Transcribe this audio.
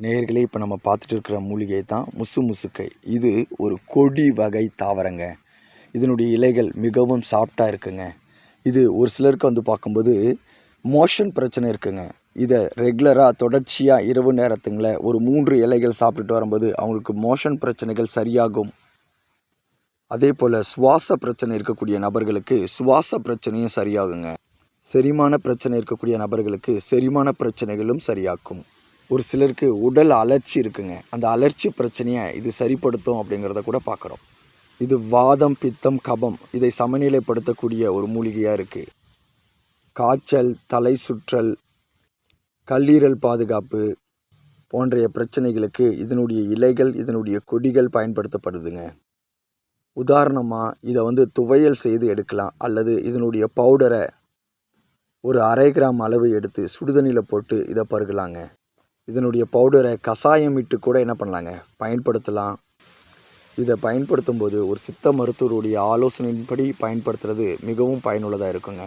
நேயர்களே, இப்போ நம்ம பார்த்துட்டு இருக்கிற மூலிகை தான் முசுமுசுக்கை. இது ஒரு கொடி வகை தாவரங்க. இதனுடைய இலைகள் மிகவும் சாஃப்டாக இருக்குங்க. இது ஒரு சிலருக்கு வந்து பார்க்கும்போது மோஷன் பிரச்சனை இருக்குங்க. இதை ரெகுலராக தொடர்ச்சியாக இரவு நேரத்துங்களில் ஒரு 3 இலைகள் சாப்பிட்டுட்டு வரும்போது அவங்களுக்கு மோஷன் பிரச்சனைகள் சரியாகும். அதே போல் சுவாச பிரச்சனை இருக்கக்கூடிய நபர்களுக்கு சுவாச பிரச்சனையும் சரியாகுங்க. செரிமான பிரச்சனை இருக்கக்கூடிய நபர்களுக்கு செரிமான பிரச்சனைகளும் சரியாக்கும். ஒரு சிலருக்கு உடல் அலர்ச்சி இருக்குங்க. அந்த அலர்ச்சி பிரச்சனையை இது சரிப்படுத்தும் அப்படிங்கிறத கூட பார்க்குறோம். இது வாதம், பித்தம், கபம் இதை சமநிலைப்படுத்தக்கூடிய ஒரு மூலிகையாக இருக்குது. காய்ச்சல், தலை சுற்றல், கல்லீரல் பாதுகாப்பு போன்ற பிரச்சனைகளுக்கு இதனுடைய இலைகள், இதனுடைய கொடிகள் பயன்படுத்தப்படுதுங்க. உதாரணமாக இதை துவையல் செய்து எடுக்கலாம், அல்லது இதனுடைய பவுடரை ஒரு 1/2 கிராம் அளவு எடுத்து சுடுதண்ணியில் போட்டு இதை பருகலாங்க. இதனுடைய பவுடரை கஷாயம் இட்டு கூட என்ன பண்ணலாங்க, பயன்படுத்தலாம். இதை பயன்படுத்தும் போது ஒரு சித்த மருத்துவருடைய ஆலோசனையின்படி பயன்படுத்துறது மிகவும் பயனுள்ளதாக இருக்குங்க.